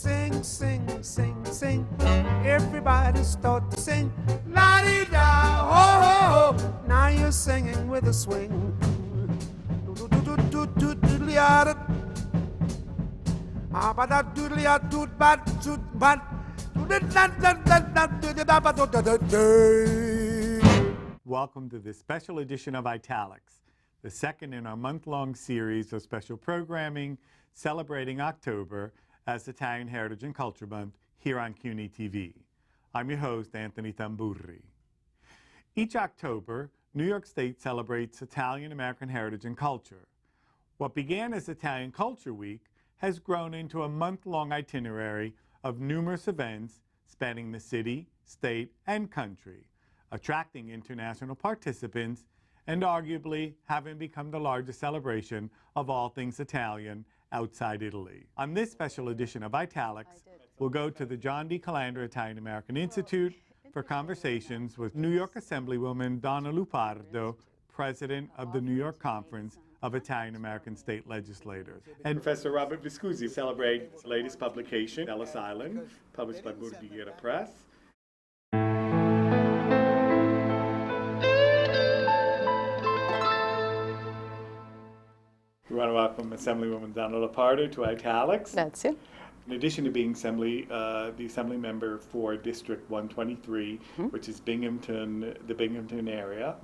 sing, sing, sing, sing. Everybody start to sing. La-dee-da, ho, ho, ho. Now you're singing with a swing. Welcome to this special edition of Italics, the second in our month-long series of special programming celebrating October as Italian Heritage and Culture Month here on CUNY TV. I'm your host, Anthony Tamburri. Each October, New York State celebrates Italian American heritage and culture. What began as Italian Culture Week has grown into a month-long itinerary of numerous events spanning the city, state, and country, attracting international participants and arguably having become the largest celebration of all things Italian outside Italy. On this special edition of Italics, we'll go to the John D. Calandra Italian-American Institute for conversations with New York Assemblywoman Donna Lupardo, President of the New York Conference of Italian-American State Legislators. And Professor Robert Viscusi celebrates the latest publication, Ellis Island, published by Bordighera Press. We want to welcome Assemblywoman Donna Lupardo to Italics. Grazie. In addition to being the Assembly member for District 123, which is Binghamton, the Binghamton area,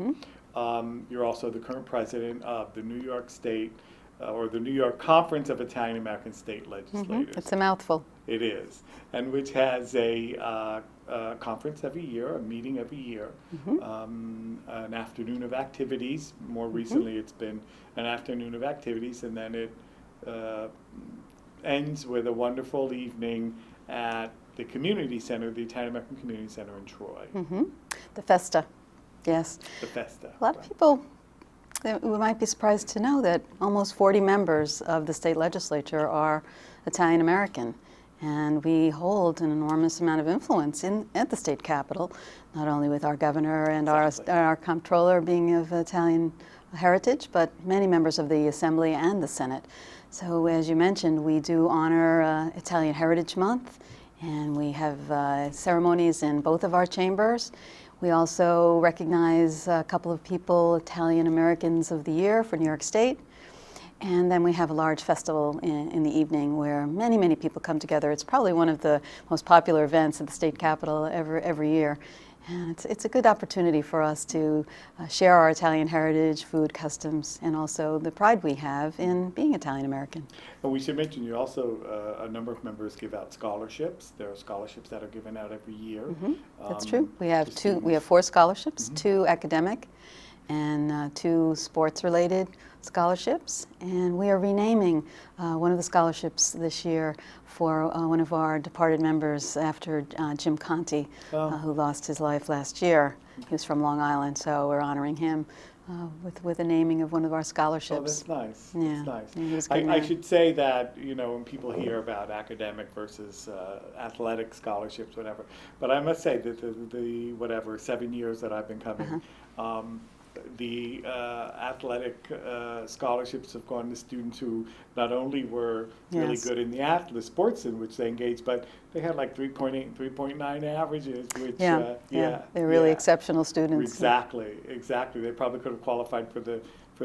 you're also the current president of the New York State, or the New York Conference of Italian American State Legislators. It's a mouthful. It is, and which has a conference every year, a meeting every year, an afternoon of activities. More recently, it's been an afternoon of activities, and then it ends with a wonderful evening at the community center, the Italian American Community Center in Troy. The festa, yes. The festa. A lot of people, we might be surprised to know that almost 40 members of the state legislature are Italian American. And we hold an enormous amount of influence at the state capitol, not only with our governor and our comptroller being of Italian heritage, but many members of the Assembly and the Senate. So as you mentioned, we do honor Italian Heritage Month, and we have ceremonies in both of our chambers. We also recognize a couple of people, Italian Americans of the Year for New York State. And then we have a large festival in the evening where many, many people come together. It's probably one of the most popular events at the state capitol every year. And it's a good opportunity for us to share our Italian heritage, food, customs, and also the pride we have in being Italian American. And we should mention you also, a number of members give out scholarships. There are scholarships that are given out every year. That's true. We have 4 scholarships, 2 academic and 2 sports-related scholarships, and we are renaming one of the scholarships this year for one of our departed members after Jim Conti, who lost his life last year. He was from Long Island, so we're honoring him with a naming of one of our scholarships. Oh, that's nice. Yeah, that's he was nice. I should say that, you know, when people hear about academic versus athletic scholarships, whatever, but I must say that the whatever 7 years that I've been coming, the athletic scholarships have gone to students who not only were really good in the sports in which they engaged, but they had like 3.8, 3.9 averages, which they're really exceptional students. Exactly. They probably could have qualified for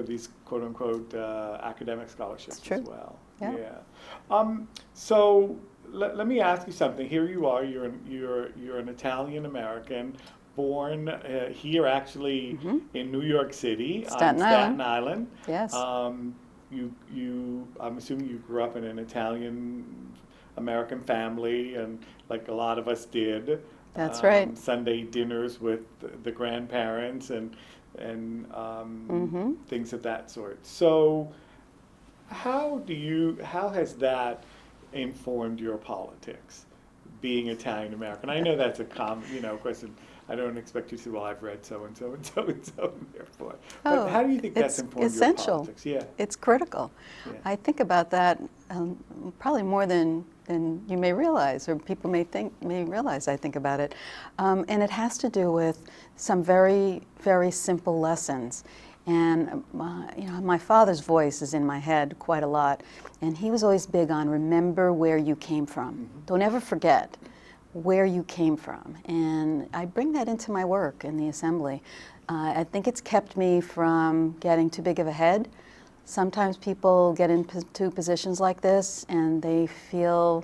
these quote unquote academic scholarships as well. So let me ask you something. Here you are. You're an Italian American, born here actually in New York City, Staten Island. Yes. I'm assuming you grew up in an Italian American family, and like a lot of us did. That's right. Sunday dinners with the grandparents and things of that sort. So, how has that informed your politics, being Italian American? I know that's a common, question. I don't expect you to say, well, I've read so and so and so and so, and therefore. But how do you think that's informed your politics? Yeah. It's critical. Yeah. I think about that probably more than you may realize, or people may realize. I think about it, and it has to do with some very, very simple lessons. And my father's voice is in my head quite a lot, and he was always big on remember where you came from. Don't ever forget where you came from. And I bring that into my work in the Assembly. I think it's kept me from getting too big of a head. Sometimes people get into positions like this and they feel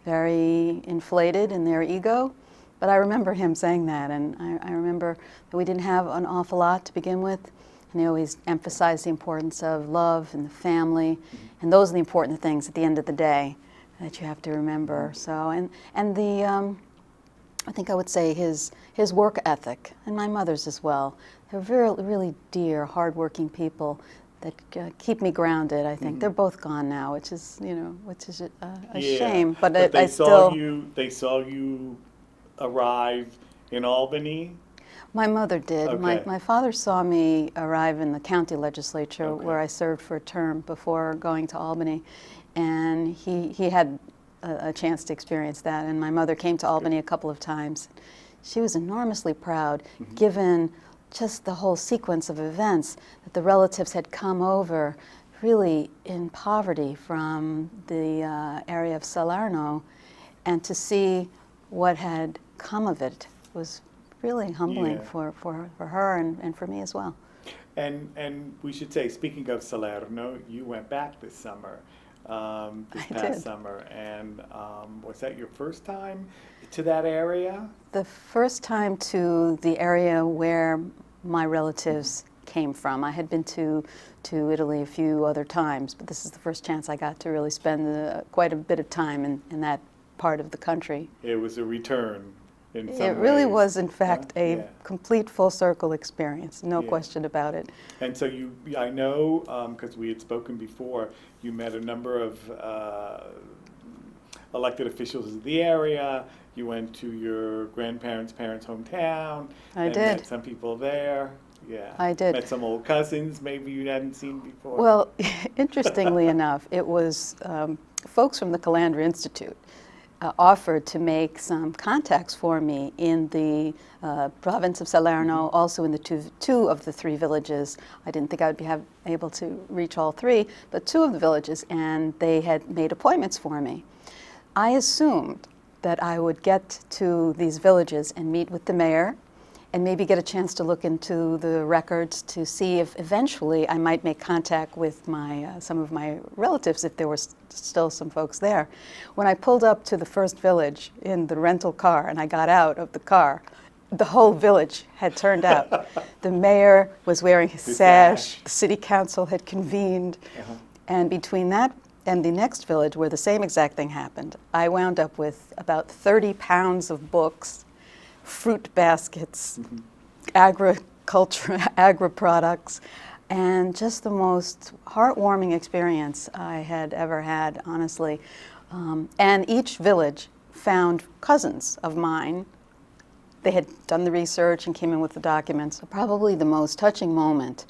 very inflated in their ego. But I remember him saying that, and I remember that we didn't have an awful lot to begin with. And he always emphasized the importance of love and the family, and those are the important things at the end of the day that you have to remember. So, and the, I think I would say his work ethic, and my mother's as well. They're really dear, hardworking people that keep me grounded. I think they're both gone now, which is a shame. But they saw you arrive in Albany. My mother did. Okay. My father saw me arrive in the county legislature where I served for a term before going to Albany, and he had a chance to experience that. And my mother came to Albany a couple of times. She was enormously proud, given just the whole sequence of events that the relatives had come over, really in poverty from the area of Salerno, and to see what had come of it was really humbling for her and for me as well. And we should say, speaking of Salerno, you went back this summer, this past summer, and was that your first time to that area? The first time to the area where my relatives came from. I had been to Italy a few other times, but this is the first chance I got to really spend quite a bit of time in that part of the country. It was a return. It really was, in fact, a complete full circle experience, no question about it. And so I know, because we had spoken before, you met a number of elected officials of the area. You went to your grandparents' parents' hometown. I did. Met some people there. Yeah. I did. Met some old cousins maybe you hadn't seen before. Well, interestingly enough, it was folks from the Calandra Institute offered to make some contacts for me in the province of Salerno, also in the two of the three villages. I didn't think I would be able to reach all three, but two of the villages, and they had made appointments for me. I assumed that I would get to these villages and meet with the mayor and maybe get a chance to look into the records to see if eventually I might make contact with some of my relatives if there were still some folks there. When I pulled up to the first village in the rental car and I got out of the car, the whole village had turned out. The mayor was wearing his sash, the city council had convened, and between that and the next village where the same exact thing happened, I wound up with about 30 pounds of books, fruit baskets, agriculture, agri-products, and just the most heartwarming experience I had ever had, honestly. And each village found cousins of mine. They had done the research and came in with the documents. Probably the most touching moment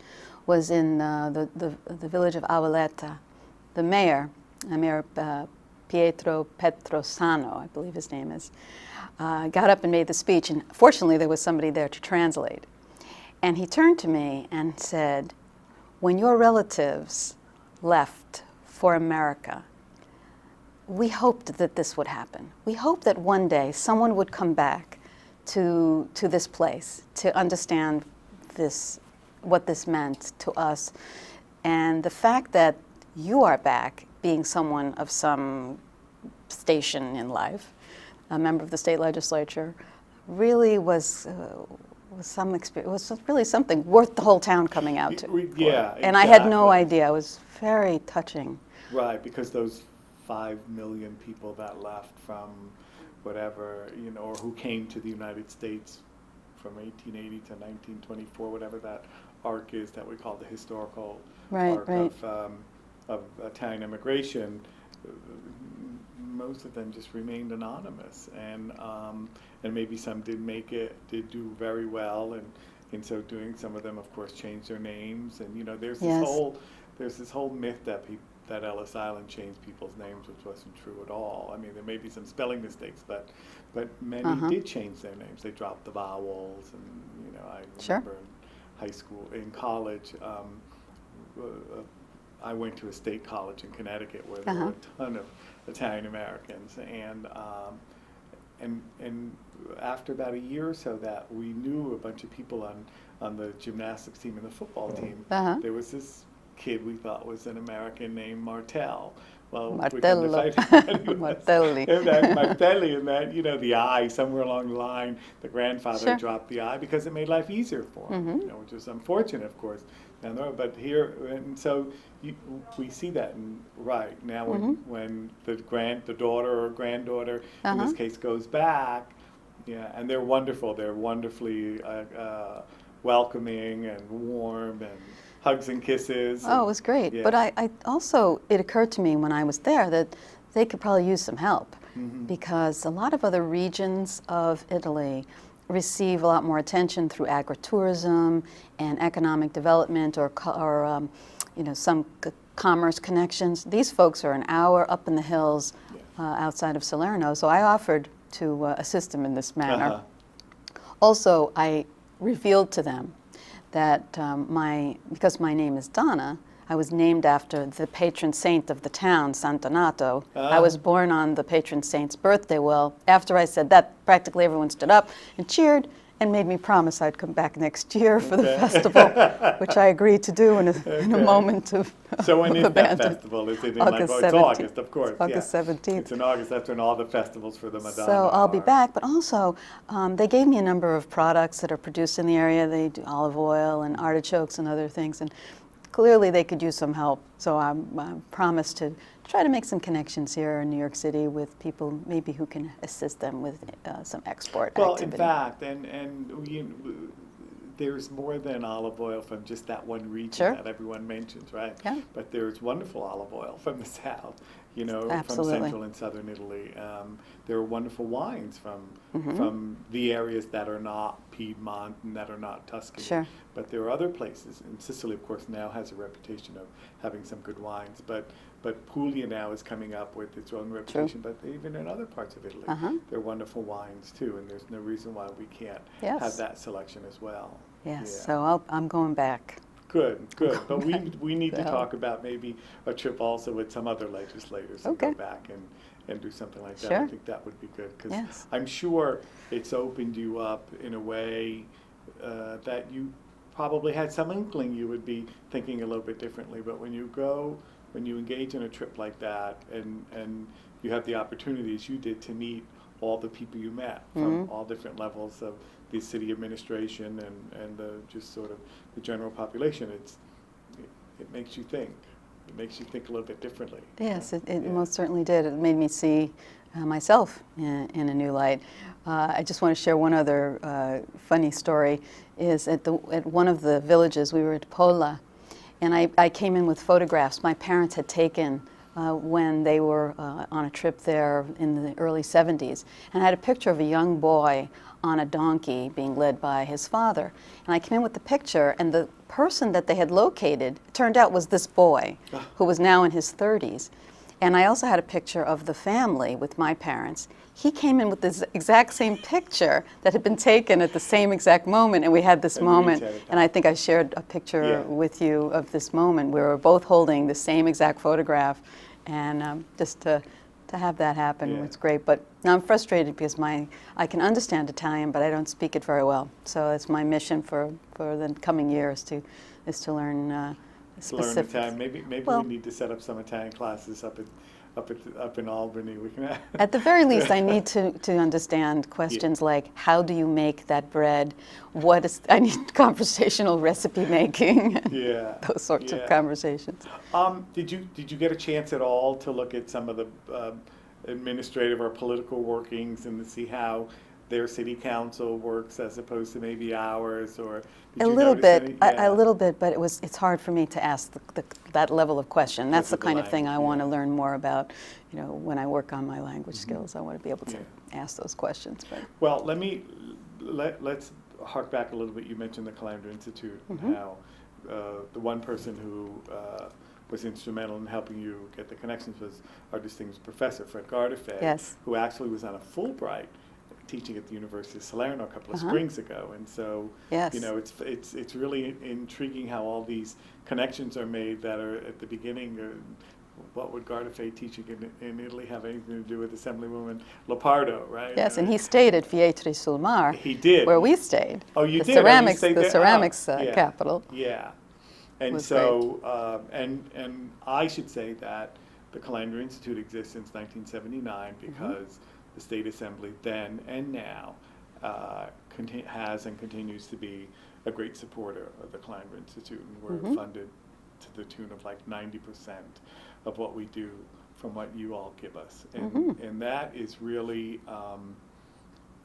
was in the village of Avaletta. The mayor Pietro Petrosano, I believe his name is, got up and made the speech, and fortunately there was somebody there to translate. And he turned to me and said, "When your relatives left for America, we hoped that this would happen. We hoped that one day someone would come back to this place to understand what this meant to us. And the fact that you are back, being someone of some station in life, a member of the state legislature, really was some experience. Was really something worth the whole town coming out to. Yeah, and I had no idea. It was very touching. Right, because those 5 million people that left from whatever, or who came to the United States from 1880 to 1924, whatever that arc is that we call the historical arc of Italian immigration, most of them just remained anonymous, and maybe some did do very well, and in so doing, some of them, of course, changed their names, and there's this whole myth that Ellis Island changed people's names, which wasn't true at all. I mean, there may be some spelling mistakes, but many did change their names. They dropped the vowels, and I remember high school. In college, I went to a state college in Connecticut where there were a ton of Italian Americans, and after about a year or so that we knew a bunch of people on the gymnastics team and the football team, there was this kid we thought was an American named Martel. Well, Martello. Martelli. Martelli, and that, you know, the I, somewhere along the line, the grandfather dropped the I because it made life easier for him, you know, which was unfortunate, of course. But here, and so we see that right now when the daughter or granddaughter, in this case, goes back, and they're wonderful. They're wonderfully welcoming and warm and hugs and kisses. Oh, it was great. But I also, it occurred to me when I was there that they could probably use some help because a lot of other regions of Italy receive a lot more attention through agritourism and economic development or you know, some commerce connections. These folks are an hour up in the hills outside of Salerno, so I offered to assist them in this manner. Also, I revealed to them that because my name is Donna, I was named after the patron saint of the town, San Donato. I was born on the patron saint's birthday. Well, after I said that, practically everyone stood up and cheered and made me promise I'd come back next year for the festival, which I agreed to do in a moment of So when is abandon. that festival? Is it in August 17th. It's August, of course. It's August 17th. It's in August. That's when all the festivals for the Madonna So I'll be are. back, but also they gave me a number of products that are produced in the area. They do olive oil and artichokes and other things, and clearly they could use some help. So I promised to try to make some connections here in New York City with people maybe who can assist them with some export activity. In fact, there's more than olive oil from just that one region that everyone mentions, right? Yeah. But there's wonderful olive oil from the south, you know, Absolutely. from central and southern Italy. There are wonderful wines from the areas that are not Piedmont and that are not Tuscany. Sure. But there are other places, and Sicily, of course, now has a reputation of having some good wines. But Puglia now is coming up with its own reputation. But even in other parts of Italy, there are wonderful wines too, and there's no reason why we can't have that selection as well. Yes. So I'm going back. Good. But we need to talk about maybe a trip also with some other legislators and go back and do something like that. I think that would be good because I'm sure it's opened you up in a way that you probably had some inkling you would be thinking a little bit differently. But when you engage in a trip like that and you have the opportunities you did to meet all the people you met from all different levels of the city administration and just sort of the general population, it makes you think. It makes you think a little bit differently. Yes, it most certainly did. It made me see myself in a new light. I just want to share one other funny story. Is at one of the villages, we were at Pola, and I came in with photographs my parents had taken when they were on a trip there in the early 70s. And I had a picture of a young boy on a donkey being led by his father. And I came in with the picture, and the person that they had located, it turned out, was this boy, who was now in his 30s. And I also had a picture of the family with my parents. He came in with this exact same picture that had been taken at the same exact moment, and we had this moment. And I think I shared a picture with you of this moment. We were both holding the same exact photograph, and just to have that happen was great. But now I'm frustrated because I can understand Italian, but I don't speak it very well. So it's my mission for the coming years to learn specific. Learn Italian. Maybe we need to set up some Italian classes up in Albany. We can. At the very least, I need to understand questions like, how do you make that bread? I need conversational recipe making. Those sorts of conversations. Did you get a chance at all to look at some of the administrative or political workings and to see how their city council works as opposed to maybe ours, or did a you little notice bit, any? a little bit, but it's hard for me to ask that level of question. That's the kind of thing I want to learn more about. You know, when I work on my language skills, I want to be able to ask those questions. But well, let's hark back a little bit. You mentioned the Calandra Institute and how the one person who was instrumental in helping you get the connections was our distinguished professor, Fred Gardefay, who actually was on a Fulbright teaching at the University of Salerno a couple of springs ago, and so Yes. you know it's really intriguing how all these connections are made that are at the beginning. What would Garda Fay teaching in Italy have anything to do with Assemblywoman Lupardo, right? Yes, and he stayed at Vietri sul Mar. He did. Where we stayed. Oh, you the did? Ceramics, Oh, you stayed the there? ceramics Oh, yeah. capital. Yeah. And Was so, and I should say that the Calandra Institute exists since 1979 because the State Assembly then and now has and continues to be a great supporter of the Calandra Institute, and we're funded to the tune of like 90% of what we do from what you all give us. And that is really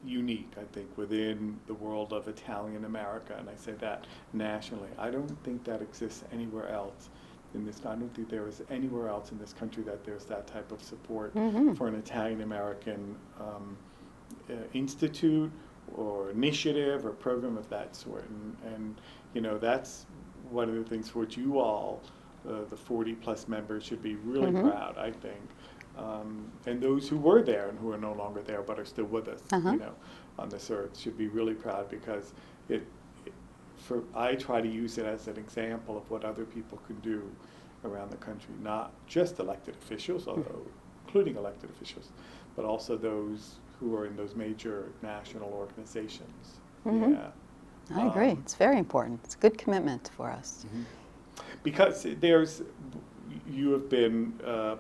unique, I think, within the world of Italian America, and I say that nationally. I don't think that exists anywhere else in this. I don't think there is anywhere else in this country that there's that type of support for an Italian American institute or initiative or program of that sort. And you know, that's one of the things for which you all, the 40 plus members, should be really proud, I think. And those who were there and who are no longer there but are still with us, you know, on this earth, should be really proud, because I try to use it as an example of what other people can do around the country, not just elected officials, although including elected officials, but also those who are in those major national organizations. Yeah. I agree. It's very important. It's a good commitment for us. Because you have been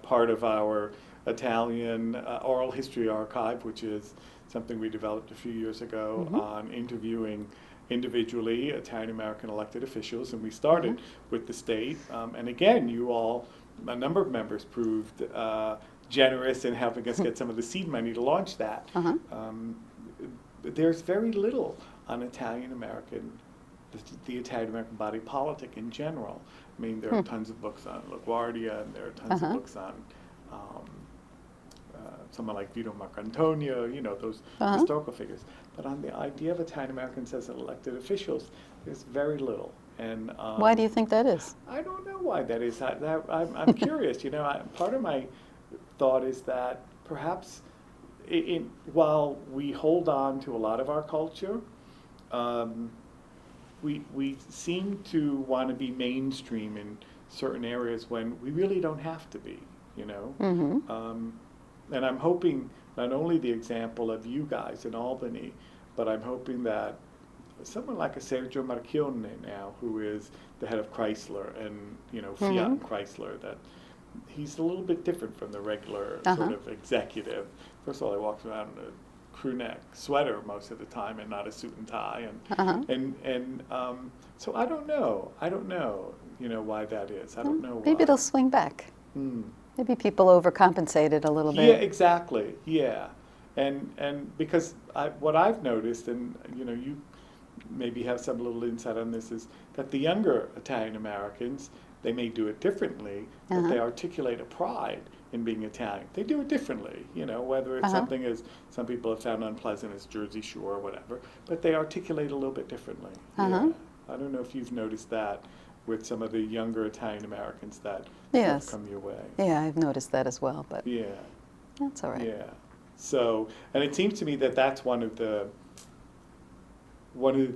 part of our Italian Oral History Archive, which is something we developed a few years ago on interviewing individually Italian American elected officials, and we started with the state. And again, you all, a number of members, proved generous in helping us get some of the seed money to launch that. There's very little on Italian American, the Italian American body politic in general. I mean, there are tons of books on LaGuardia, and there are tons of books on someone like Vito Marcantonio, you know, those historical figures. But on the idea of Italian Americans as elected officials, there's very little. And why do you think that is? I don't know why that is. I'm curious. You know, part of my thought is that perhaps while we hold on to a lot of our culture, we seem to want to be mainstream in certain areas when we really don't have to be, you know. And I'm hoping not only the example of you guys in Albany, but I'm hoping that someone like a Sergio Marchionne now, who is the head of Chrysler and, you know, Fiat and Chrysler, that he's a little bit different from the regular sort of executive. First of all, he walks around in a crew neck sweater most of the time and not a suit and tie. And so I don't know, you know, why that is. I don't know why. Maybe it'll swing back. Maybe people overcompensated a little bit. Yeah, exactly. Yeah, and because what I've noticed, and you know, you maybe have some little insight on this, is that the younger Italian Americans, they may do it differently, but they articulate a pride in being Italian. They do it differently, you know, whether it's something as some people have found unpleasant as Jersey Shore or whatever, but they articulate a little bit differently. Yeah. I don't know if you've noticed that with some of the younger Italian Americans that have come your way. Yeah, I've noticed that as well, but yeah, that's all right. Yeah. So, and it seems to me that that's one of the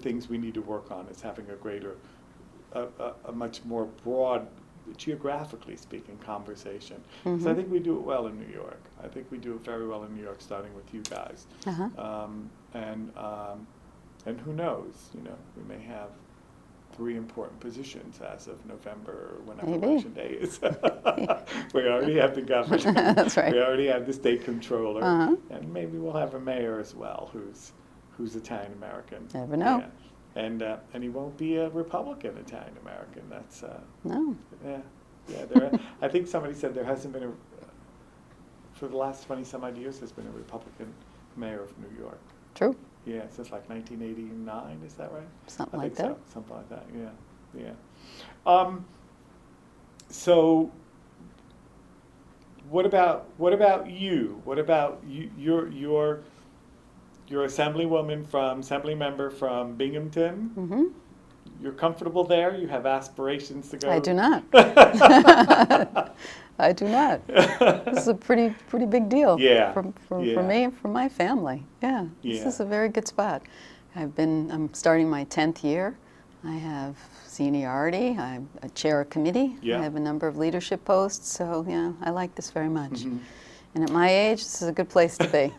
things we need to work on, is having a much more broad, geographically speaking, conversation. Because I think we do it well in New York. I think we do it very well in New York, starting with you guys. And who knows, you know, we may have 3 important positions as of November, whenever election day is. We already have the governor. That's right. We already have the state controller, and maybe we'll have a mayor as well who's Italian American. Never know. Yeah. And he won't be a Republican Italian American. That's no. Yeah. I think somebody said there hasn't been for the last 20 some odd years, there's been a Republican mayor of New York. True. Yeah, since like 1989, is that right? Something I like think that. So. Something like that, yeah. So what about you? What about you? You're assembly member from Binghamton. you're comfortable there? You have aspirations to go? I do not. I do not. This is a pretty big deal for me and for my family. Yeah, this is a very good spot. I'm starting my 10th year. I have seniority. I chair a committee. I have a number of leadership posts. So yeah, I like this very much. And at my age, this is a good place to be.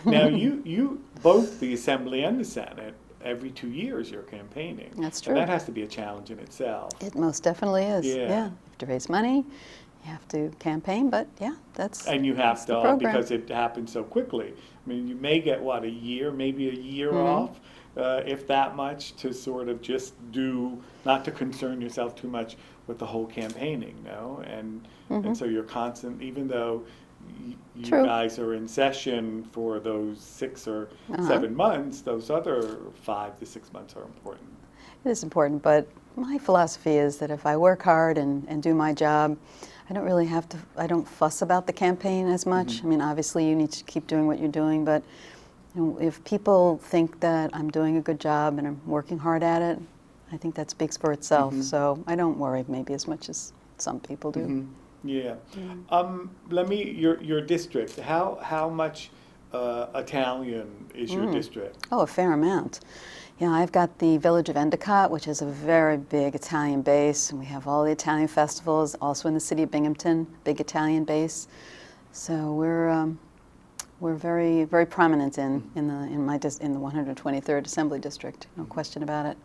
Now you both the Assembly and the Senate, every 2 years you're campaigning. That's true. And that has to be a challenge in itself. It most definitely is. Yeah. You have to raise money. You have to campaign, but yeah, that's And you have to, program. because it happens so quickly. I mean, you may get, what, a year, maybe a year off, if that much, to sort of just not to concern yourself too much with the whole campaigning, no? And so you're constant, even though you guys are in session for those 6 or 7 months, those other 5 to 6 months are important. It is important, but my philosophy is that if I work hard and do my job, I don't really have to, I don't fuss about the campaign as much. I mean, obviously you need to keep doing what you're doing, but if people think that I'm doing a good job and I'm working hard at it, I think that speaks for itself. So I don't worry maybe as much as some people do. Yeah. Your district, how much Italian is your district? Oh, a fair amount. Yeah, I've got the village of Endicott, which is a very big Italian base, and we have all the Italian festivals, also in the city of Binghamton, big Italian base. So we're very prominent in the 123rd Assembly District, no question about it.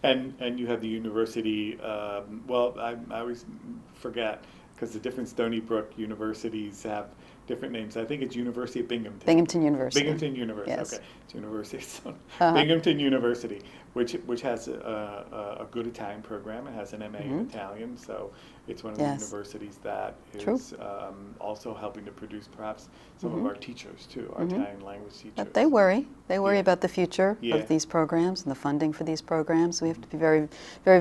And you have the university. Well, I always forget, because the different Stony Brook universities have different names. I think it's University of Binghamton. Binghamton University. Binghamton University. Yes. Okay, it's University. Binghamton University, which has a good Italian program. It has an MA in Italian, so it's one of the universities that is also helping to produce perhaps some of our teachers too, our Italian language teachers. But they worry. They worry about the future of these programs and the funding for these programs. We have to be very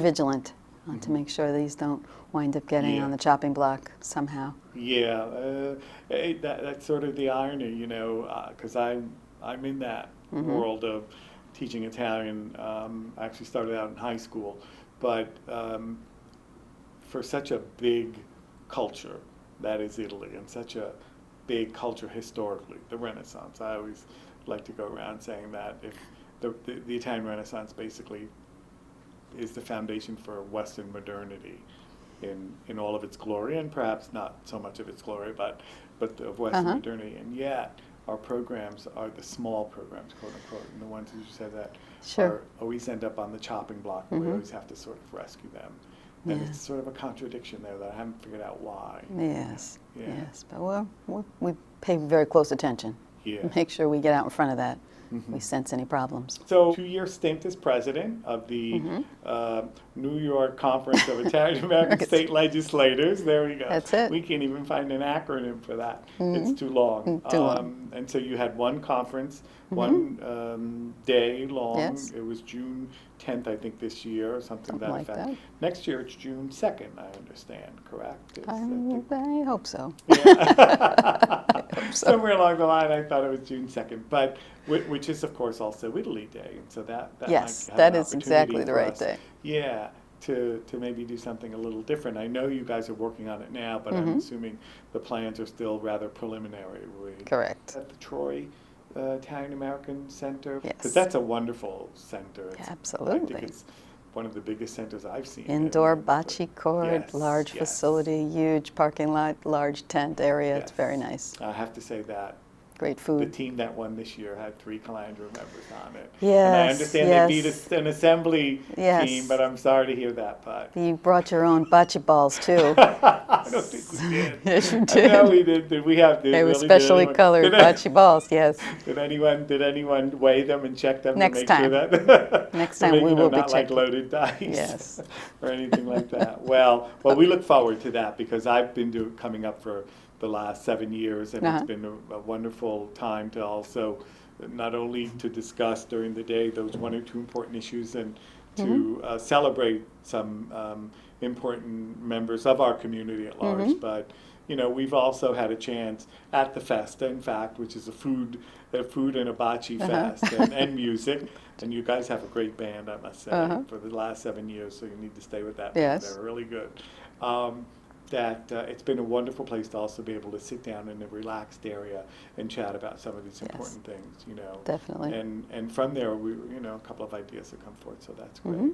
vigilant to make sure these don't wind up getting on the chopping block somehow. Yeah, that's sort of the irony, you know, because I'm in that world of teaching Italian. I actually started out in high school, but for such a big culture that is Italy, and such a big culture historically, the Renaissance. I always like to go around saying that if the Italian Renaissance basically is the foundation for Western modernity in all of its glory, and perhaps not so much of its glory, but of Western modernity. And yet, our programs are the small programs, quote unquote, and the ones who said that always end up on the chopping block, and we always have to sort of rescue them. And it's sort of a contradiction there that I haven't figured out why. Yes, but we pay very close attention. Make sure we get out in front of that. We sense any problems. So, 2-year stint as president of the New York Conference of Italian-American State Legislators. There we go. That's it. We can't even find an acronym for that. It's too long. Too long. And so you had one conference, one day long. Yes. It was June 10th, I think, this year, or something to that like effect. that. Next year it's June 2nd, I understand, correct? I hope so. Yeah. Somewhere along the line, I thought it was June 2nd, but which is, of course, also Italy Day, and so that yes, might have that an is exactly the opportunity for right us, day. Yeah, to maybe do something a little different. I know you guys are working on it now, but I'm assuming the plans are still rather preliminary. Correct. At the Troy Italian American Center, Yes. because that's a wonderful center. Absolutely. I think it's one of the biggest centers I've seen. Indoor bocce court, large yes. facility, huge parking lot, large tent area. Yes. It's very nice. I have to say that. Great The food. team that won this year had 3 Calandra members on it. Yes, and I understand yes. they beat an assembly Yes. team, but I'm sorry to hear that. But You brought your own bocce balls too. I don't think we did. Yes, you did. No, we did. Did we have? They were specially colored bocce balls. Yes. Did anyone weigh them and check them Next to make time. sure that Next to time make, we you know, will be not like checking. loaded dice Yes. or anything like that. Well, we look forward to that because I've been coming up for the last 7 years, and it's been a wonderful time to also not only to discuss during the day those 1 or 2 important issues and to celebrate some important members of our community at large. But you know, we've also had a chance at the festa, in fact, which is a food and hibachi fest and music. And you guys have a great band, I must say, for the last 7 years. So you need to stay with that. Yes. They're really good. It's been a wonderful place to also be able to sit down in a relaxed area and chat about some of these important things, you know. Definitely. And from there, a couple of ideas have come forth, so that's great.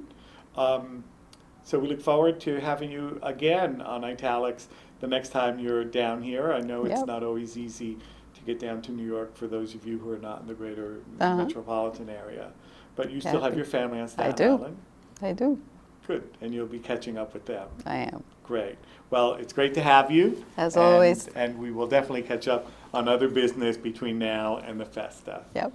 So we look forward to having you again on Italics the next time you're down here. I know it's not always easy to get down to New York for those of you who are not in the greater metropolitan area. But you still have your family on Staten Island? I do. Good. And you'll be catching up with them. I am. Great. Well, it's great to have you. As always. And we will definitely catch up on other business between now and the festa. Yep.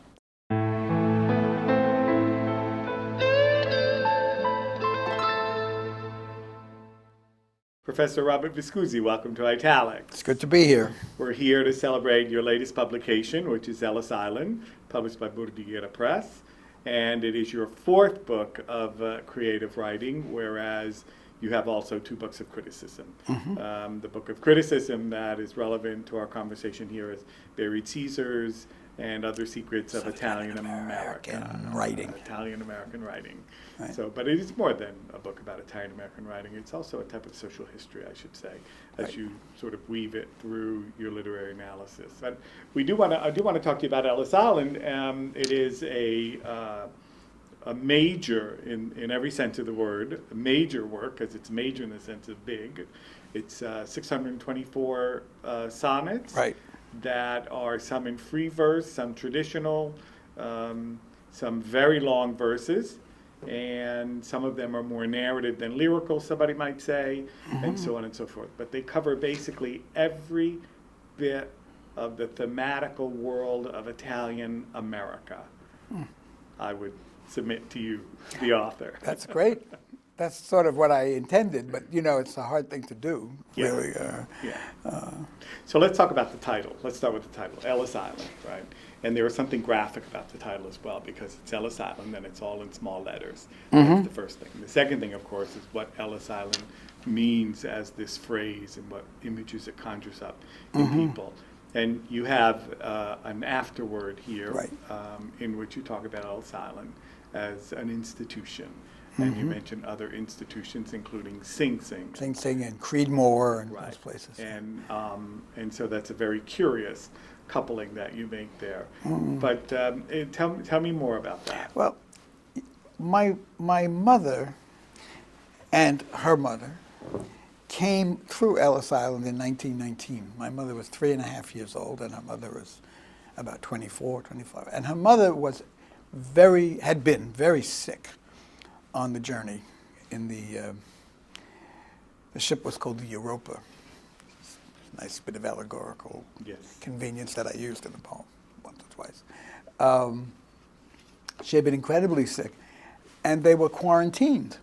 Professor Robert Viscusi, welcome to Italics. It's good to be here. We're here to celebrate your latest publication, which is Ellis Island, published by Bordighera Press. And it is your fourth book of creative writing, whereas you have also 2 books of criticism. The book of criticism that is relevant to our conversation here is Buried Caesars and Other Secrets of Italian-American writing. Italian-American writing. Right. So, but it is more than a book about Italian-American writing. It's also a type of social history, I should say, as you sort of weave it through your literary analysis. But I do want to talk to you about Ellis Island. It is a major, in every sense of the word, a major work, because it's major in the sense of big. It's 624 sonnets. Right. That are some in free verse, some traditional, some very long verses, and some of them are more narrative than lyrical, somebody might say, and so on and so forth. But they cover basically every bit of the thematical world of Italian America. I would submit to you, the author. That's great. That's sort of what I intended, but you know, it's a hard thing to do, really. So let's talk about the title. Let's start with the title, Ellis Island, right? And there is something graphic about the title as well, because it's Ellis Island and it's all in small letters. That's the first thing. The second thing, of course, is what Ellis Island means as this phrase and what images it conjures up in people. And you have an afterword here in which you talk about Ellis Island as an institution. And you mentioned other institutions, including Sing Sing. Sing Sing and Creedmoor and those places. And so that's a very curious coupling that you make there. But tell me more about that. Well, my mother and her mother came through Ellis Island in 1919. My mother was 3.5 years old, and her mother was about 24, 25. And her mother had been very sick on the journey. In the ship was called the Europa. It's a nice bit of allegorical convenience that I used in the poem once or twice. She had been incredibly sick, and they were quarantined.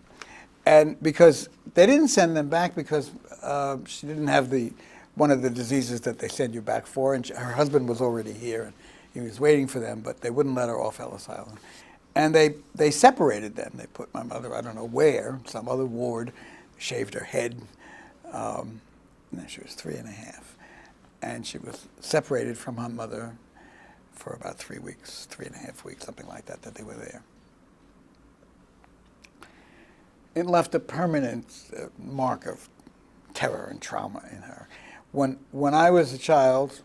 And because they didn't send them back because she didn't have one of the diseases that they send you back for, and her husband was already here, and he was waiting for them, but they wouldn't let her off Ellis Island. And they separated them. They put my mother, I don't know where, some other ward, shaved her head. And she was 3.5. And she was separated from her mother for about 3 weeks, 3.5 weeks, something like that they were there. It left a permanent mark of terror and trauma in her. When I was a child,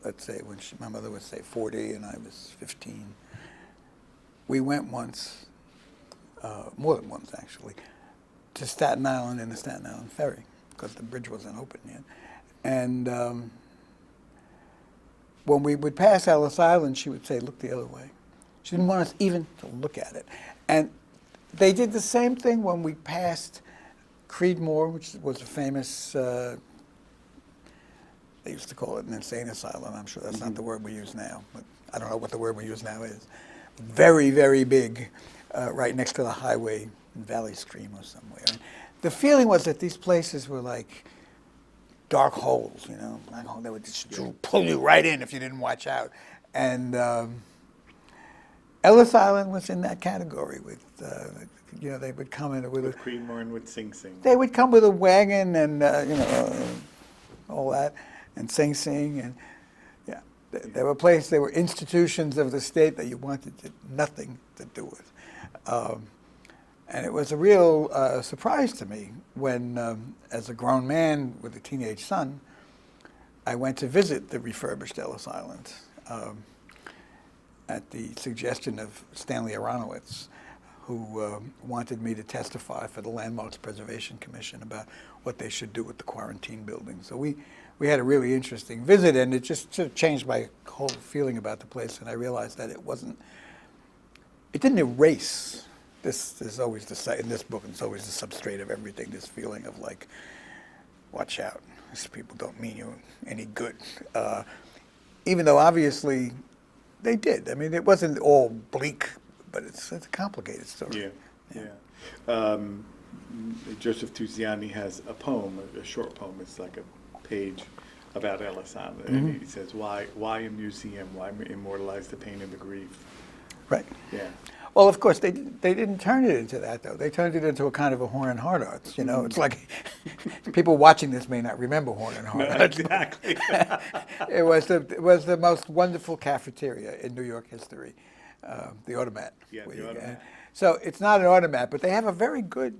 let's say my mother was, say, 40 and I was 15, we went once, more than once actually, to Staten Island in the Staten Island ferry, because the bridge wasn't open yet. And when we would pass Ellis Island, she would say, look the other way. She didn't want us even to look at it. And they did the same thing when we passed Creedmoor, which was a famous, they used to call it an insane asylum. I'm sure that's not the word we use now, but I don't know what the word we use now is. Very, very big, right next to the highway in Valley Stream or somewhere. And the feeling was that these places were like dark holes, you know. They would just pull you right in if you didn't watch out. And Ellis Island was in that category with, they would come in with Creedmoor and with Sing Sing. They would come with a wagon and, all that, and Sing Sing, and there were institutions of the state that you wanted nothing to do with. And it was a real surprise to me when, as a grown man with a teenage son, I went to visit the refurbished Ellis Island at the suggestion of Stanley Aronowitz, who wanted me to testify for the Landmarks Preservation Commission about what they should do with the quarantine building. So we had a really interesting visit, and it just sort of changed my whole feeling about the place, and I realized that it didn't erase. This is always in this book, it's always the substrate of everything, this feeling of like, watch out, these people don't mean you any good. Even though obviously they did. I mean, it wasn't all bleak, but it's a complicated story. Yeah. Joseph Tuziani has a poem, a short poem. It's like a page about Ellis Island, and he says, "Why a museum? Why immortalize the pain and the grief?" Right. Yeah. Well, of course, they didn't turn it into that, though. They turned it into a kind of a Horn and Hardart. It's like people watching this may not remember Horn and Hardart. No, exactly. It was the most wonderful cafeteria in New York history, the Automat. Yeah, the Automat. So it's not an automat, but they have a very good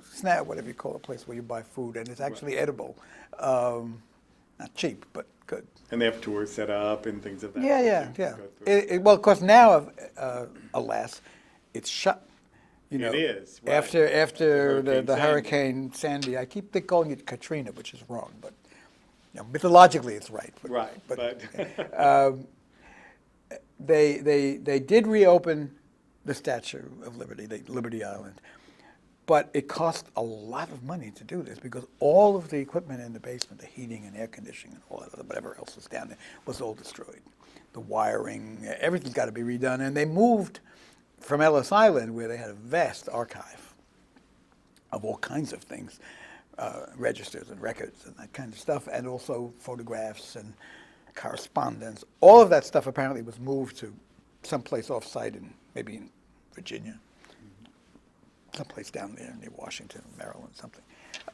snack, whatever you call a place where you buy food, and it's actually edible. Not cheap, but good. And they have tours set up and things of that. Yeah. Well, of course, now, alas, it's shut. It is. Right. After the Hurricane Sandy. I keep calling it Katrina, which is wrong, but mythologically it's right. But they did reopen the Statue of Liberty, Liberty Island, but it cost a lot of money to do this because all of the equipment in the basement, the heating and air conditioning and all that, whatever else was down there, was all destroyed. The wiring, everything's got to be redone. And they moved from Ellis Island, where they had a vast archive of all kinds of things, registers and records and that kind of stuff, and also photographs and correspondence. All of that stuff apparently was moved to someplace off-site, maybe in Virginia, someplace down there near Washington, Maryland, something.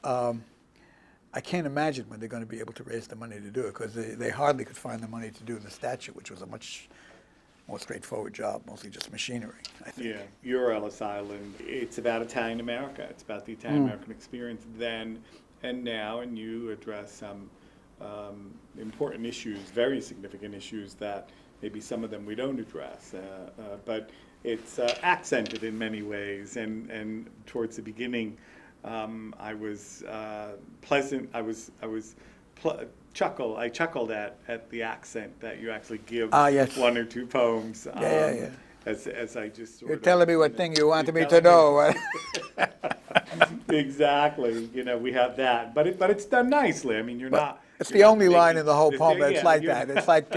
I can't imagine when they're going to be able to raise the money to do it, because they hardly could find the money to do the statue, which was a much more straightforward job, mostly just machinery, I think. Yeah, your Ellis Island, it's about Italian America. It's about the Italian American experience then and now, and you address some important issues, very significant issues that maybe some of them we don't address, but it's accented in many ways, and towards the beginning, I was pleasant. I chuckled at the accent that you actually give yes. one or two poems. Yeah. As I just sort You're of, telling me what thing you wanted me to know. Exactly. We have that, but it's done nicely. I mean, you're not. It's the only line in the whole poem that's like that. It's like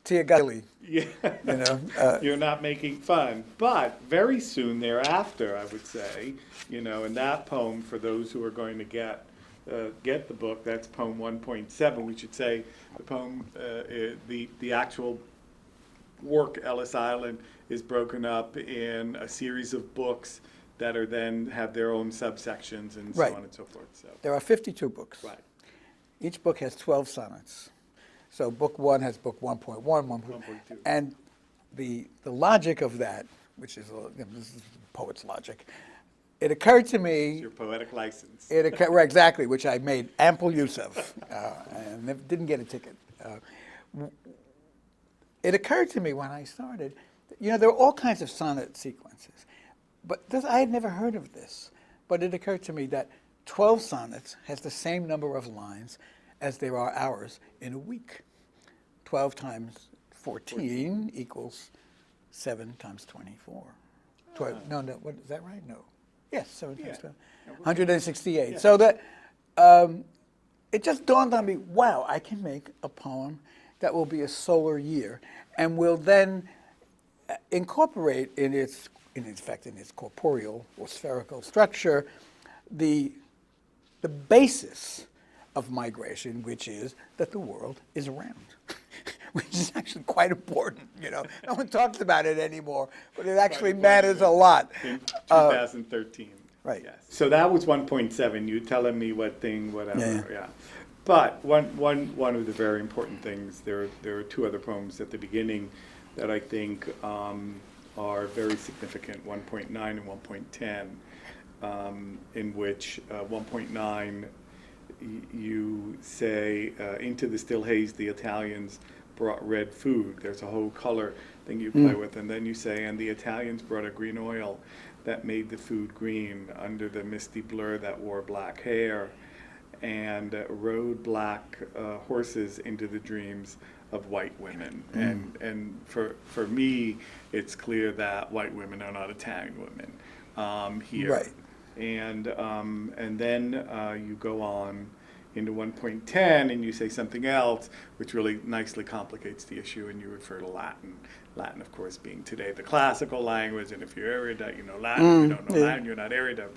Tia Gully. Yeah. You're not making fun. But very soon thereafter, I would say, in that poem, for those who are going to get the book, that's poem 1.7. We should say the poem, the actual work, Ellis Island, is broken up in a series of books that are then have their own subsections and so on and so forth. So there are 52 books. Right. Each book has 12 sonnets. So book 1 has book 1.1, 1.2. And the logic of that, which is this is poet's logic, it occurred to me. It's your poetic license. Exactly, which I made ample use of, and didn't get a ticket. It occurred to me when I started, there are all kinds of sonnet sequences, but I had never heard of this. But it occurred to me that 12 sonnets has the same number of lines as there are hours in a week. 12 times 14 equals 7 times 24. 12, no, what, is that right? No. Yes, 7 times 12. 168. Yeah. So that it just dawned on me, wow, I can make a poem that will be a solar year and will then incorporate in its corporeal or spherical structure the basis of migration, which is that the world is round. which is actually quite important. No one talks about it anymore, but it actually matters a lot. In 2013. Right. Yes. So that was 1.7. You telling me what thing, whatever. Yeah. But one of the very important things, there are two other poems at the beginning that I think are very significant, 1.9 and 1.10, in which 1.9 you say, into the still haze the Italians brought red food. There's a whole color thing you play with, and then you say, and the Italians brought a green oil that made the food green under the misty blur that wore black hair, and rode black horses into the dreams of white women. And for me, it's clear that white women are not Italian women here. Right. And then you go on into 1.10 and you say something else, which really nicely complicates the issue, and you refer to Latin. Latin, of course, being today the classical language, and if you're erudite, you know Latin. If you don't know Latin, you're not erudite,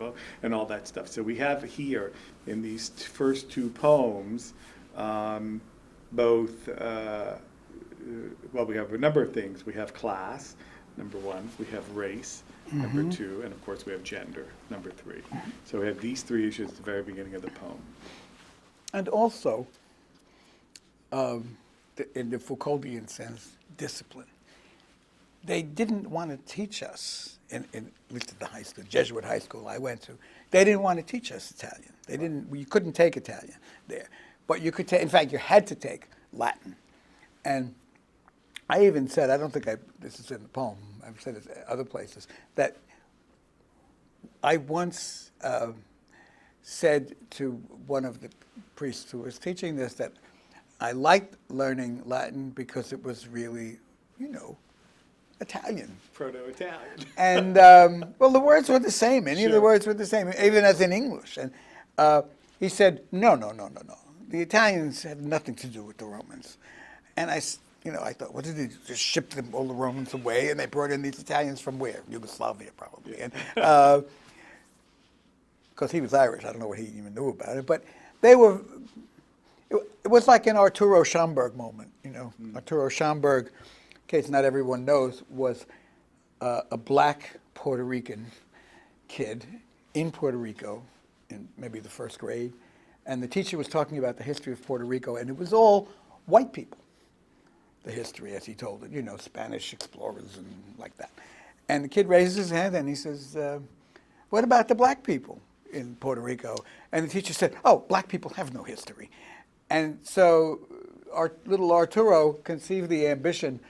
and all that stuff. So we have here, in these first two poems, both, well, we have a number of things. We have class, number one. We have race, number two. And, of course, we have gender, number three. So we have these three issues at the very beginning of the poem. And also, in the Foucauldian sense, discipline. They didn't want to teach us, at least at the high school, Jesuit high school I went to, they didn't want to teach us Italian. They didn't. You couldn't take Italian there. But you could take, in fact, you had to take Latin. And I even said, I don't think this is in the poem, I've said it other places, that I once said to one of the priests who was teaching this that I liked learning Latin because it was really, Italian. Proto-Italian. And, well, the words were the same. Any of the words were the same, even as in English. And he said, no. The Italians had nothing to do with the Romans. And I thought, what did they do? Just ship them, all the Romans away, and they brought in these Italians from where? Yugoslavia, probably. And because he was Irish, I don't know what he even knew about it. But they were, it was like an Arturo Schomburg moment, Arturo Schomburg, in case not everyone knows, was a black Puerto Rican kid in Puerto Rico in maybe the first grade. And the teacher was talking about the history of Puerto Rico, and it was all white people, the history as he told it, Spanish explorers and like that. And the kid raises his hand and he says, what about the black people in Puerto Rico? And the teacher said, oh, black people have no history. And so our little Arturo conceived the ambition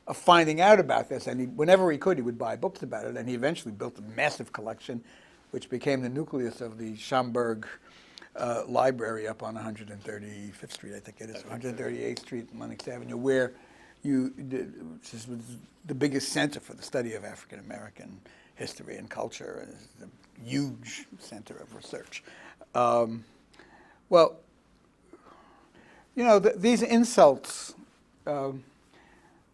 of finding out about this, and whenever he could, he would buy books about it, and he eventually built a massive collection, which became the nucleus of the Schomburg Library up on 135th Street, I think it is, 138th Street, Lenox Avenue, where which was the biggest center for the study of African American history and culture, a huge center of research. Well, these insults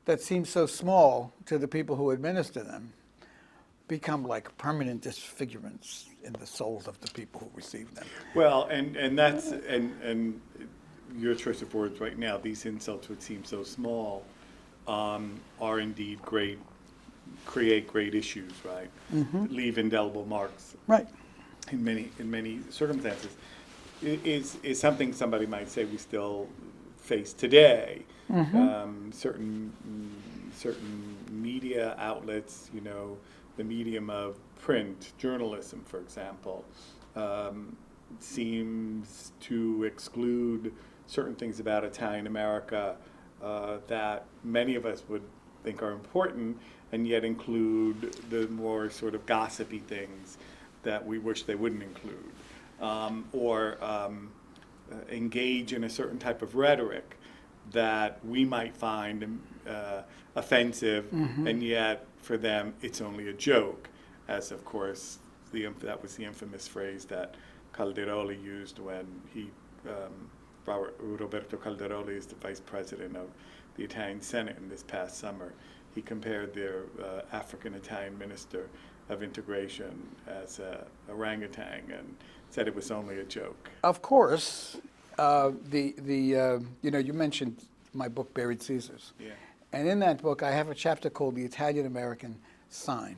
that seem so small to the people who administer them become like permanent disfigurements in the souls of the people who receive them. Well, and that's and your choice of words right now, these insults would seem so small, are indeed great, create great issues, right? Leave indelible marks. Right. In many circumstances. Is something somebody might say we still face today. Certain media outlets, the medium of print, journalism, for example, seems to exclude certain things about Italian America that many of us would think are important, and yet include the more sort of gossipy things that we wish they wouldn't include, or engage in a certain type of rhetoric that we might find offensive, and yet for them it's only a joke, as of course that was the infamous phrase that Calderoli used when Roberto Calderoli is the vice president of the Italian Senate in this past summer. He compared their African-Italian minister of integration as a orangutan and said it was only a joke. Of course, you mentioned my book, Buried Caesars. Yeah. And in that book, I have a chapter called The Italian-American Sign,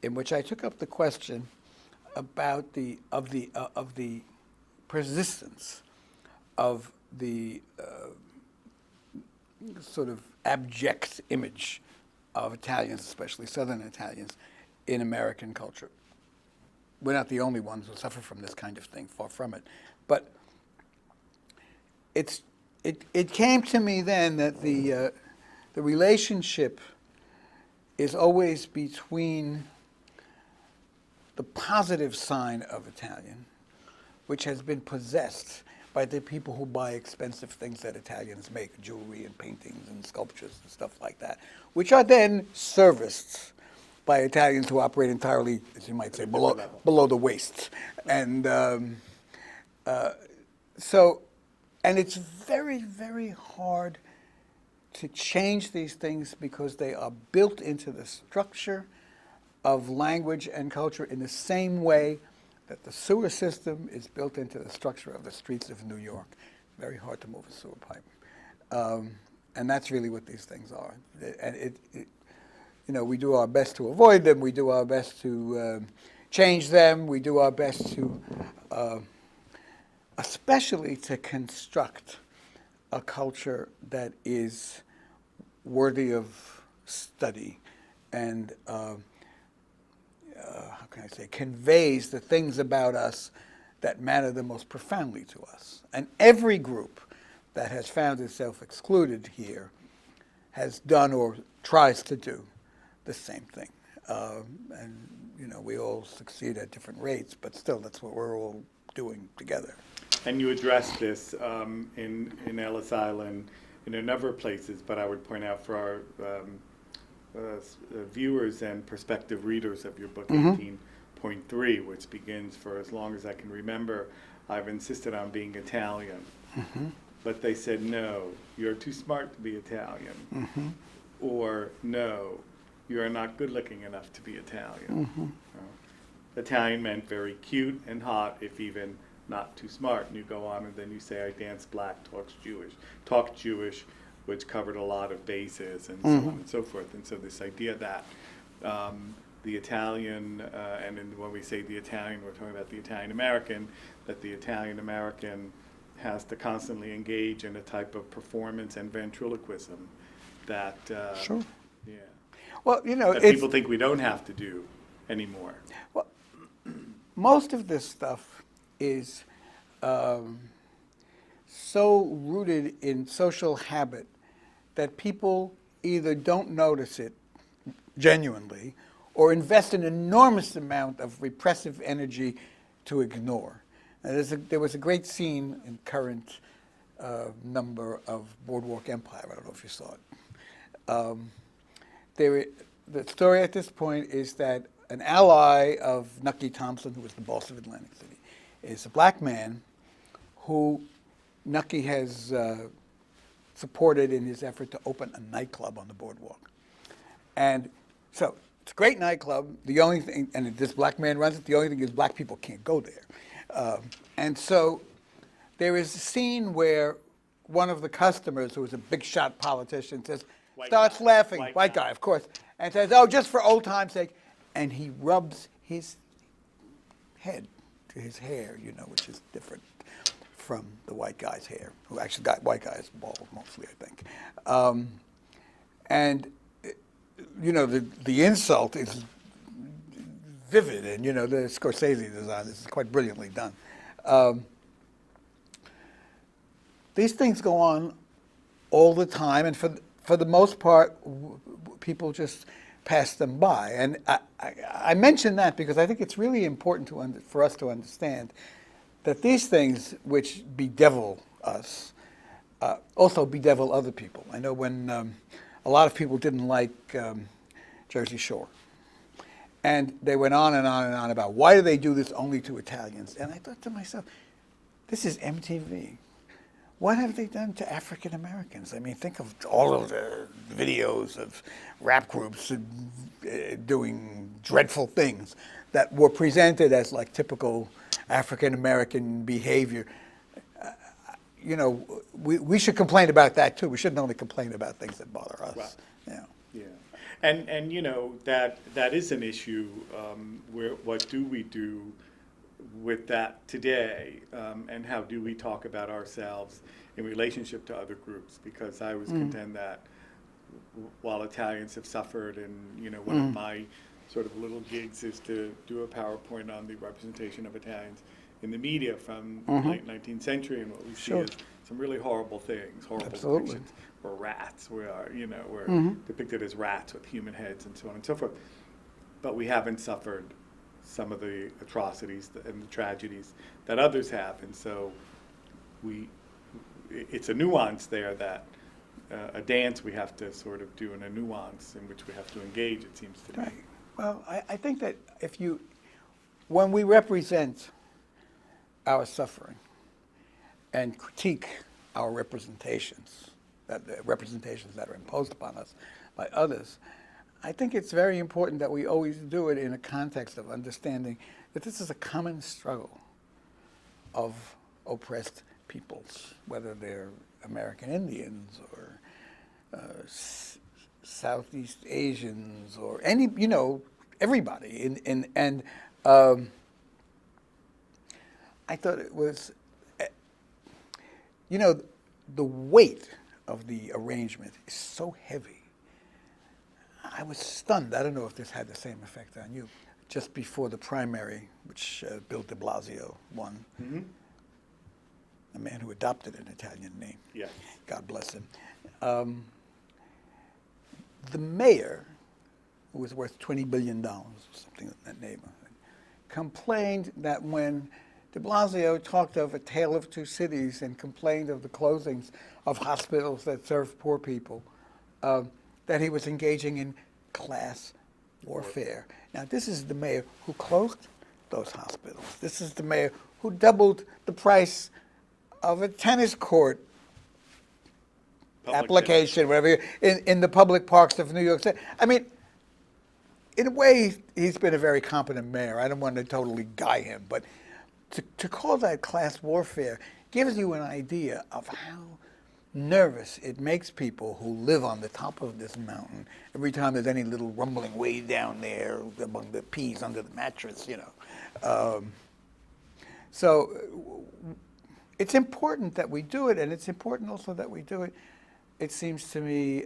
in which I took up the question about of the persistence of the sort of abject image of Italians, especially Southern Italians, in American culture. We're not the only ones who suffer from this kind of thing, far from it. But it came to me then that the relationship is always between the positive sign of Italian, which has been possessed by the people who buy expensive things that Italians make, jewelry and paintings and sculptures and stuff like that, which are then serviced by Italians who operate entirely, as you might say, below the waist. And and it's very, very hard to change these things because they are built into the structure of language and culture in the same way that the sewer system is built into the structure of the streets of New York. Very hard to move a sewer pipe. And that's really what these things are. And you know, we do our best to avoid them. We do our best to change them. We do our best to, especially to construct a culture that is worthy of study and how can I say, conveys the things about us that matter the most profoundly to us. And every group that has found itself excluded here has done or tries to do the same thing. And, you know, we all succeed at different rates, but still that's what we're all doing together. And you addressed this in Ellis Island, in a number of places, but I would point out for our viewers and prospective readers of your book, 18.3, which begins, for as long as I can remember, I've insisted on being Italian. But they said, no, you're too smart to be Italian. Or, no, you're not good looking enough to be Italian. Italian meant very cute and hot, if even not too smart. And you go on and then you say, I dance black, talk Jewish, which covered a lot of bases and so on and so forth. And so this idea that the Italian, and when we say the Italian, we're talking about the Italian-American, that the Italian-American has to constantly engage in a type of performance and ventriloquism that, Sure. Yeah. Well, you know, that people think we don't have to do anymore. Well, most of this stuff is so rooted in social habit that people either don't notice it genuinely or invest an enormous amount of repressive energy to ignore. And there was a great scene in current number of Boardwalk Empire. I don't know if you saw it. The story at this point is that an ally of Nucky Thompson, who was the boss of Atlantic City, is a black man who Nucky has supported in his effort to open a nightclub on the boardwalk. And so it's a great nightclub. The only thing, and this black man runs it, the only thing is black people can't go there. And so there is a scene where one of the customers, who is a big shot politician, starts laughing, white guy, of course, and says, oh, just for old time's sake. And he rubs his head to his hair, you know, which is different from the white guy's hair, who actually got white guys bald mostly, I think. And, you know, the insult is vivid, and, you know, the Scorsese design, this is quite brilliantly done. These things go on all the time, and for the most part, people just pass them by. And I mention that because I think it's really important for us to understand that these things which bedevil us also bedevil other people. I know when a lot of people didn't like Jersey Shore. And they went on and on and on about why do they do this only to Italians? And I thought to myself, this is MTV. What have they done to African Americans? I mean, think of all of the videos of rap groups doing dreadful things that were presented as like typical African American behavior. you know, we should complain about that too. We shouldn't only complain about things that bother us. Right. Yeah. Yeah, and you know, that is an issue. Where what do we do with that today, and how do we talk about ourselves in relationship to other groups? Because I was contend that while Italians have suffered, and you know, one of my sort of little gigs is to do a PowerPoint on the representation of Italians in the media from the late 19th century, and what we see is some really horrible things, horrible depictions. Where rats, we're depicted as rats with human heads and so on and so forth. But we haven't suffered some of the atrocities and the tragedies that others have, and so it's a nuance there that a dance we have to sort of do, in a nuance in which we have to engage, it seems to me. Right. Well, I think that when we represent our suffering and critique our representations, the representations that are imposed upon us by others, I think it's very important that we always do it in a context of understanding that this is a common struggle of oppressed peoples, whether they're American Indians or Southeast Asians or any, you know, everybody. And I thought it was, you know, the weight of the arrangement is so heavy. I was stunned. I don't know if this had the same effect on you. Just before the primary, which Bill de Blasio won, a man who adopted an Italian name. Yes. God bless him. The mayor, who was worth $20 billion, or something in that neighborhood, complained that when de Blasio talked of a tale of two cities and complained of the closings of hospitals that serve poor people, that he was engaging in class warfare. Now, this is the mayor who closed those hospitals. This is the mayor who doubled the price of a tennis court application, whatever, in the public parks of New York City. I mean, in a way, he's been a very competent mayor. I don't want to totally guy him, but to call that class warfare gives you an idea of how nervous it makes people who live on the top of this mountain every time there's any little rumbling way down there among the peas under the mattress, you know. So it's important that we do it, and it's important also that we do it, it seems to me,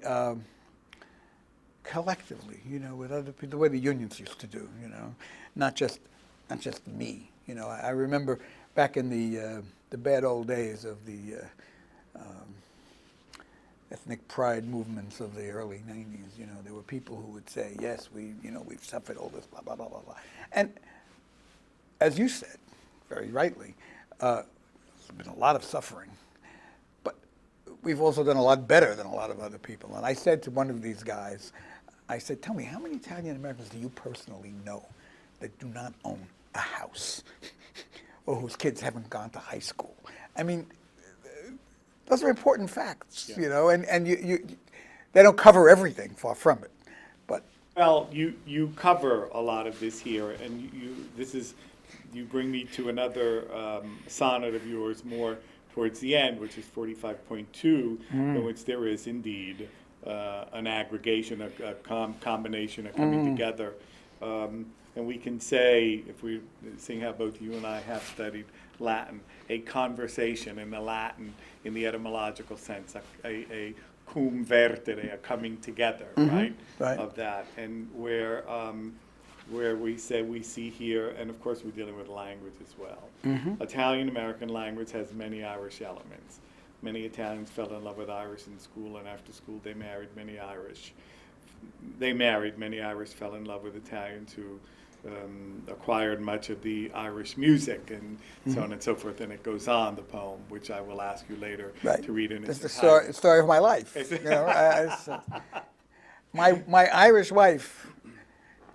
collectively, you know, with other people, the way the unions used to do, you know, not just me. You know, I remember back in the bad old days of the ethnic pride movements of the early 90s, you know, there were people who would say, yes, we've suffered all this, blah, blah, blah, blah, blah. And as you said, very rightly, there's been a lot of suffering, but we've also done a lot better than a lot of other people. And I said to one of these guys, I said, tell me, how many Italian Americans do you personally know that do not own a house or whose kids haven't gone to high school? I mean, those are important facts, you know, and you they don't cover everything, far from it. But well, you cover a lot of this here, and you bring me to another sonnet of yours more towards the end, which is 45.2, in which there is indeed an aggregation, a combination, a coming together. And we can say, if we seeing how both you and I have studied Latin, a conversation in the Latin, in the etymological sense, a cum vertere, a coming together, right, of that, and where we say we see here, and of course we're dealing with language as well. Italian-American language has many Irish elements. Many Italians fell in love with Irish in school, and after school they married many Irish. Many Irish fell in love with Italians who acquired much of the Irish music and so on and so forth, and it goes on, the poem, which I will ask you later to read in its entirety. It's the story of my life. You know, my Irish wife,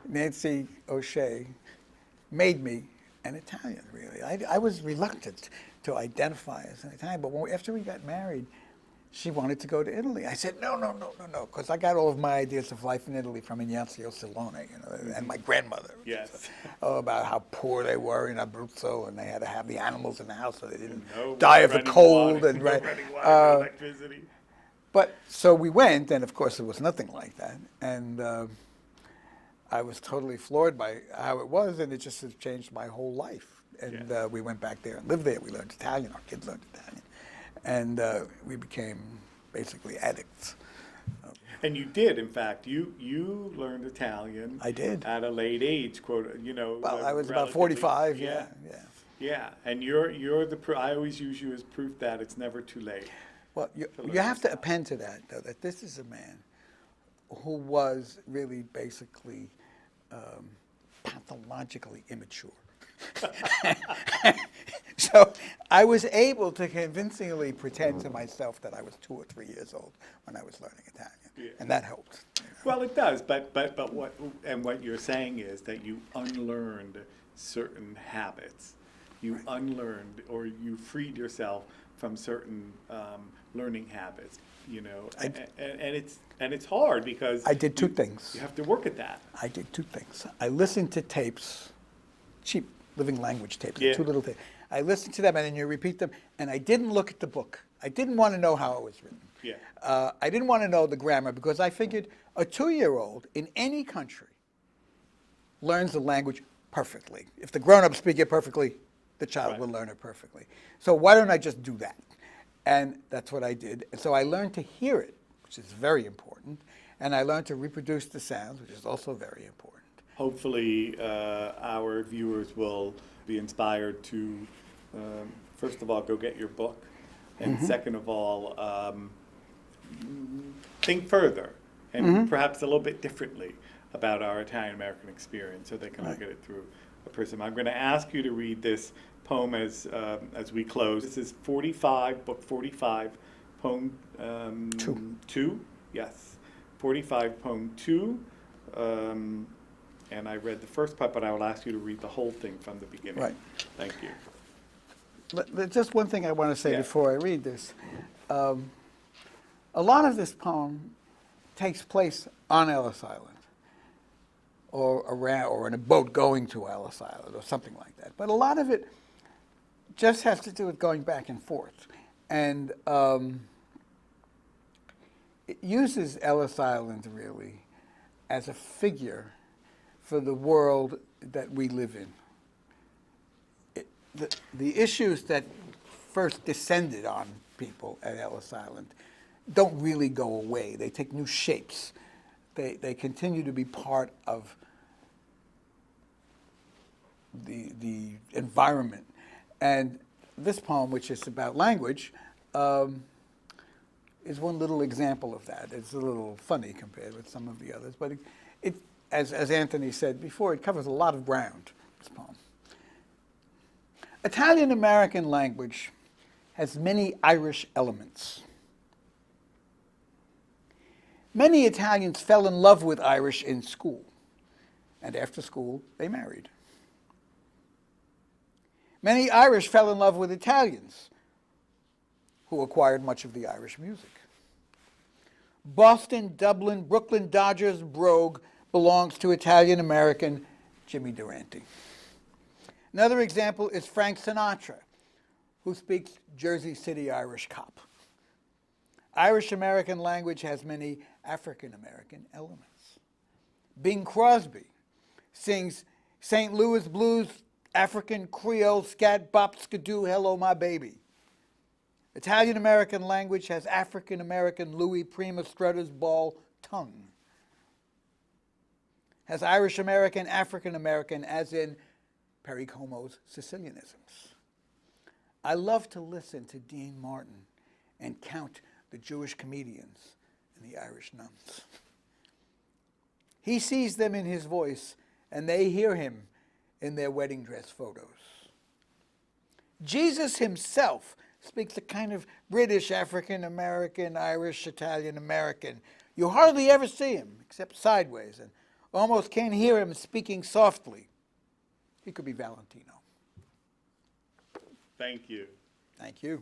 Nancy O'Shea, made me an Italian, really. I was reluctant to identify as an Italian, but after we got married, she wanted to go to Italy. I said, no, because I got all of my ideas of life in Italy from Ignazio Silone, and my grandmother. Yes. About how poor they were in Abruzzo, and they had to have the animals in the house so they didn't No die of the running cold. water, And no running water, no electricity. But so we went, and of course it was nothing like that. And I was totally floored by how it was, and it just has changed my whole life. And we went back there and lived there. We learned Italian. Our kids learned Italian. And we became basically addicts. And you did, in fact, you learned Italian. I did. At a late age, Well, I was about 45, yeah. Yeah, and I always use you as proof that it's never too late. Well, you have to append to that, though, that this is a man who was really basically pathologically immature. So I was able to convincingly pretend to myself that I was 2 or 3 years old when I was learning Italian, and that helped. Well, it does, but what you're saying is that you unlearned certain habits. You unlearned, or you freed yourself from certain learning habits. And it's hard because I did two things. You have to work at that. I did 2 things. I listened to tapes, cheap living language tapes, 2 little tapes. I listened to them, and then you repeat them, and I didn't look at the book. I didn't want to know how it was written. Yeah. I didn't want to know the grammar, because I figured a 2-year-old in any country learns the language perfectly. If the grown-ups speak it perfectly, the child will learn it perfectly. So why don't I just do that? And that's what I did. And so I learned to hear it, which is very important, and I learned to reproduce the sounds, which is also very important. Hopefully, our viewers will be inspired to, first of all, go get your book, and second of all, think further and perhaps a little bit differently about our Italian-American experience, so they can look at it through a prism. I'm going to ask you to read this poem as we close. This is book 45, poem 2. Yes, 45, poem 2. And I read the first part, but I will ask you to read the whole thing from the beginning. Right. Thank you. Just one thing I want to say before I read this. A lot of this poem takes place on Ellis Island, or around, or in a boat going to Ellis Island, or something like that. But a lot of it just has to do with going back and forth. And it uses Ellis Island, really, as a figure for the world that we live in. The issues that first descended on people at Ellis Island don't really go away. They take new shapes. They continue to be part of the environment. And this poem, which is about language, is one little example of that. It's a little funny compared with some of the others, but as Anthony said before, it covers a lot of ground, this poem. Italian-American language has many Irish elements. Many Italians fell in love with Irish in school, and after school, they married. Many Irish fell in love with Italians, who acquired much of the Irish music. Boston, Dublin, Brooklyn, Dodgers, Brogue belongs to Italian-American Jimmy Durante. Another example is Frank Sinatra, who speaks Jersey City Irish cop. Irish-American language has many African-American elements. Bing Crosby sings St. Louis blues, African Creole, scat, bop, skidoo, hello, my baby. Italian-American language has African-American Louis Prima Strutter's ball tongue. Has Irish-American, African-American, as in Perry Como's Sicilianisms. I love to listen to Dean Martin and count the Jewish comedians and the Irish nuns. He sees them in his voice, and they hear him in their wedding dress photos. Jesus himself speaks a kind of British, African-American, Irish, Italian-American. You hardly ever see him, except sideways, and almost can't hear him speaking softly. He could be Valentino. Thank you. Thank you.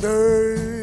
day.